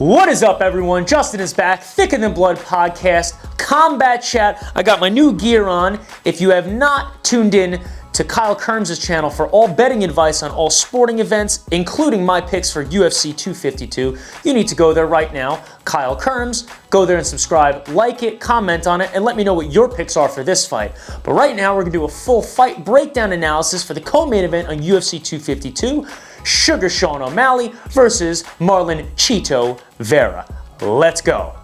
What is up, everyone? Justin is back. Thicker Than Blood podcast, combat chat. I got my new gear on. If you have not tuned in to Kyle Kerms' channel for all betting advice on all sporting events, including my picks for UFC 252, you need to go there right now. Kyle Kerms, go there and subscribe, like it, comment on it, and let me know what your picks are for this fight. But right now, we're going to do a full fight breakdown analysis for the co-main event on UFC 252. Sugar Sean O'Malley versus Marlon Chito Vera. Let's go.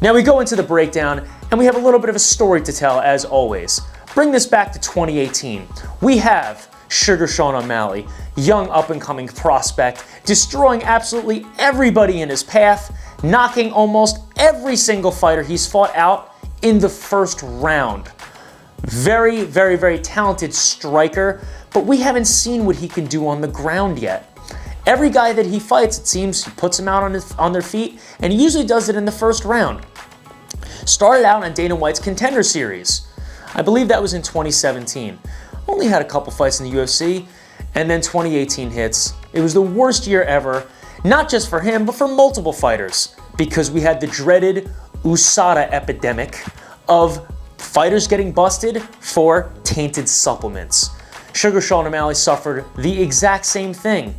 Now we go into the breakdown, and we have a little bit of a story to tell, as always. Bring this back to 2018. We have Sugar Sean O'Malley, young up-and-coming prospect, destroying absolutely everybody in his path, knocking almost every single fighter he's fought out in the first round. Very, very, very talented striker, but we haven't seen what he can do on the ground yet. Every guy that he fights, it seems, he puts them out on their feet, and he usually does it in the first round. Started out on Dana White's Contender Series. I believe that was in 2017. Only had a couple fights in the UFC, and then 2018 hits. It was the worst year ever, not just for him, but for multiple fighters, because we had the dreaded USADA epidemic of fighters getting busted for tainted supplements. Sugar Sean O'Malley suffered the exact same thing.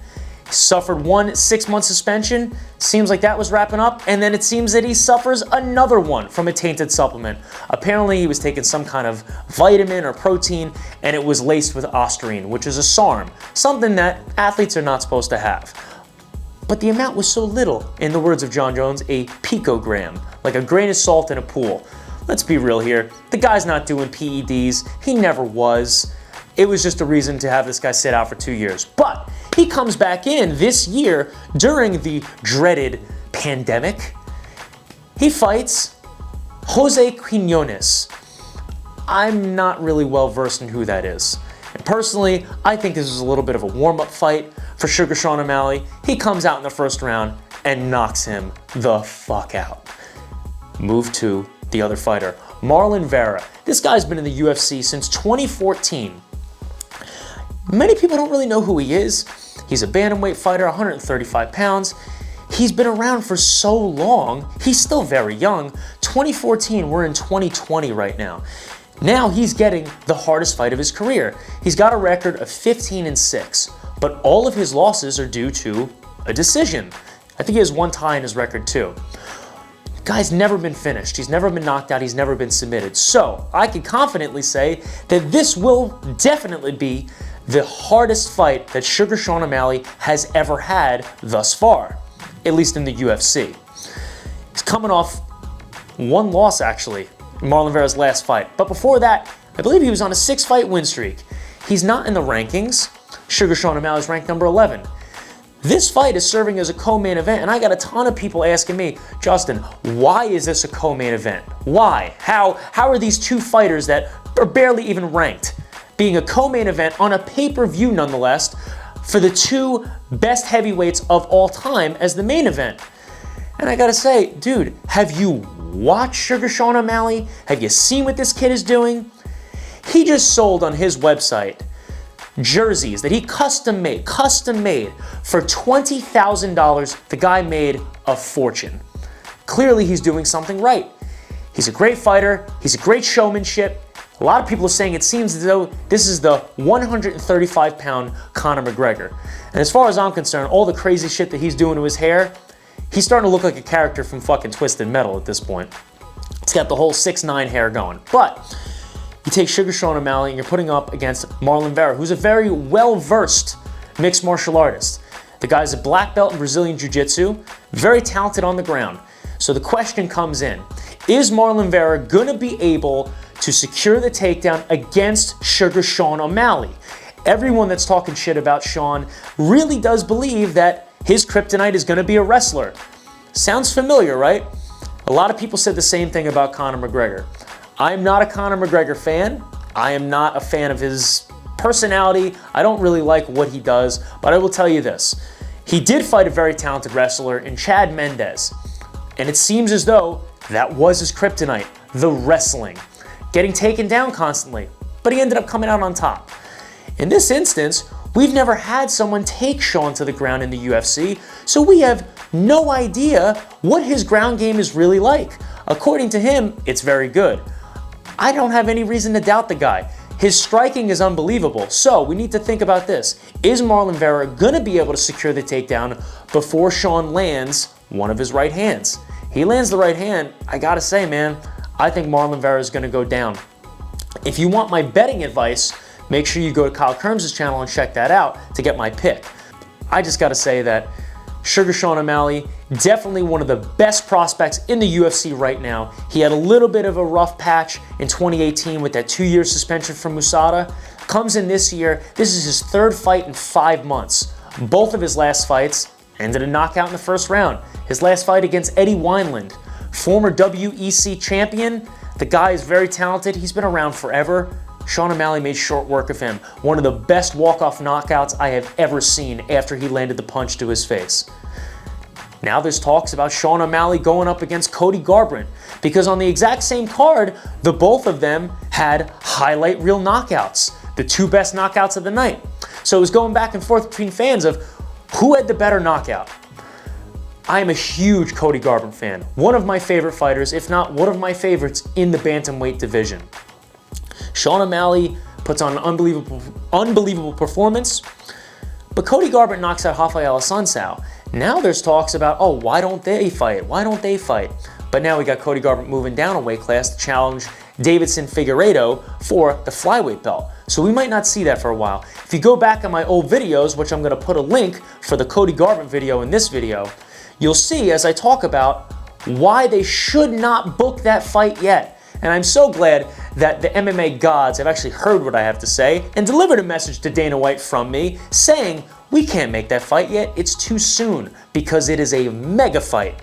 He suffered one 6-month suspension, seems like that was wrapping up, and then it seems that he suffers another one from a tainted supplement. Apparently he was taking some kind of vitamin or protein, and it was laced with ostarine, which is a SARM, something that athletes are not supposed to have. But the amount was so little, in the words of John Jones, a picogram, like a grain of salt in a pool. Let's be real here, the guy's not doing PEDs, he never was. It was just a reason to have this guy sit out for 2 years. But he comes back in this year during the dreaded pandemic. He fights Jose Quinones. I'm not really well versed in who that is. And personally, I think this is a little bit of a warm-up fight for Sugar Sean O'Malley. He comes out in the first round and knocks him the fuck out. Move to the other fighter, Marlon Vera. This guy's been in the UFC since 2014. Many people don't really know who he is. He's a bantamweight fighter, 135 pounds. He's been around for so long. He's still very young. 2014, we're in 2020 right now. Now he's getting the hardest fight of his career. He's got a record of 15-6, but all of his losses are due to a decision. I think he has one tie in his record too. Guy's never been finished. He's never been knocked out. He's never been submitted. So I can confidently say that this will definitely be the hardest fight that Sugar Sean O'Malley has ever had thus far, at least in the UFC. He's coming off one loss, actually, Marlon Vera's last fight. But before that, I believe he was on a 6-fight win streak. He's not in the rankings. Sugar Sean O'Malley's ranked number 11. This fight is serving as a co-main event, and I got a ton of people asking me, Justin, why is this a co-main event? Why? How are these two fighters that are barely even ranked being a co-main event on a pay-per-view nonetheless for the two best heavyweights of all time as the main event? And I gotta say, dude, have you watched Sugar Sean O'Malley? Have you seen what this kid is doing? He just sold on his website jerseys that he custom made for $20,000. The guy made a fortune. Clearly he's doing something right. He's a great fighter, he's a great showmanship. A lot of people are saying it seems as though this is the 135-pound Conor McGregor. And as far as I'm concerned, all the crazy shit that he's doing to his hair, he's starting to look like a character from fucking Twisted Metal at this point. He's got the whole 6'9" hair going. But you take Sugar Sean O'Malley and you're putting up against Marlon Vera, who's a very well-versed mixed martial artist. The guy's a black belt in Brazilian Jiu-Jitsu, very talented on the ground. So the question comes in, is Marlon Vera going to be able to secure the takedown against Sugar Sean O'Malley? Everyone that's talking shit about Sean really does believe that his kryptonite is going to be a wrestler. Sounds familiar, right? A lot of people said the same thing about Conor McGregor. I'm not a Conor McGregor fan. I am not a fan of his personality. I don't really like what he does, but I will tell you this. He did fight a very talented wrestler in Chad Mendes, and it seems as though That was his kryptonite, the wrestling. Getting taken down constantly, but he ended up coming out on top. In this instance, we've never had someone take Sean to the ground in the UFC, so we have no idea what his ground game is really like. According to him, it's very good. I don't have any reason to doubt the guy. His striking is unbelievable, so we need to think about this. Is Marlon Vera gonna be able to secure the takedown before Sean lands one of his right hands? He lands the right hand, I gotta say, man, I think Marlon Vera is gonna go down. If you want my betting advice, make sure you go to Kyle Kerms' channel and check that out to get my pick. I just gotta say that Sugar Sean O'Malley, definitely one of the best prospects in the UFC right now. He had a little bit of a rough patch in 2018 with that 2-year suspension from USADA. Comes in this year, this is his 3rd fight in 5 months. Both of his last fights ended in knockout in the 1st round. His last fight against Eddie Wineland, former WEC champion. The guy is very talented, he's been around forever. Sean O'Malley made short work of him. One of the best walk-off knockouts I have ever seen after he landed the punch to his face. Now there's talks about Sean O'Malley going up against Cody Garbrandt, because on the exact same card, the both of them had highlight reel knockouts, the 2 best knockouts of the night. So it was going back and forth between fans of who had the better knockout. I am a huge Cody Garbrandt fan, one of my favorite fighters, if not one of my favorites in the bantamweight division. Sean O'Malley puts on an unbelievable performance, but Cody Garbrandt knocks out Rafael Assunção. Now there's talks about, oh, why don't they fight? Why don't they fight? But now we got Cody Garbrandt moving down a weight class to challenge Davidson Figueiredo for the flyweight belt. So we might not see that for a while. If you go back on my old videos, which I'm gonna put a link for the Cody Garbrandt video in this video, you'll see as I talk about why they should not book that fight yet. And I'm so glad that the MMA gods have actually heard what I have to say and delivered a message to Dana White from me saying, we can't make that fight yet, it's too soon, because it is a mega fight.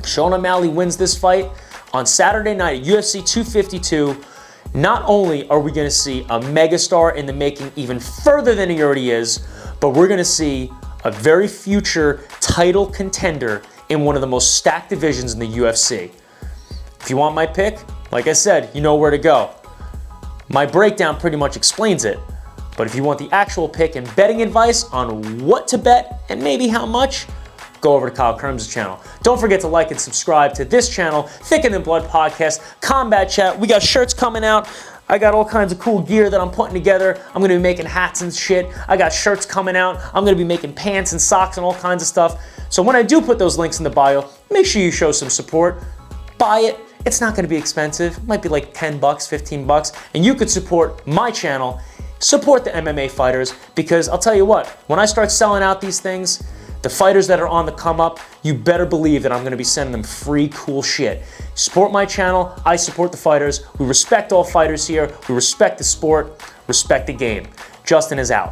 Sean O'Malley wins this fight on Saturday night at UFC 252. Not only are we gonna see a megastar in the making even further than he already is, but we're gonna see a very future title contender in one of the most stacked divisions in the UFC. If you want my pick, like I said, you know where to go. My breakdown pretty much explains it, but if you want the actual pick and betting advice on what to bet and maybe how much, go over to Kyle Kerms' channel. Don't forget to like and subscribe to this channel, Thicker Than Blood Podcast, Combat Chat. We got shirts coming out. I got all kinds of cool gear that I'm putting together. I'm gonna be making hats and shit. I got shirts coming out. I'm gonna be making pants and socks and all kinds of stuff. So when I do put those links in the bio, make sure you show some support. Buy it. It's not gonna be expensive. It might be like 10 bucks, 15 bucks, and you could support my channel, support the MMA fighters, because I'll tell you what, when I start selling out these things, the fighters that are on the come up, you better believe that I'm gonna be sending them free cool shit. Support my channel, I support the fighters. We respect all fighters here. We respect the sport, respect the game. Justin is out.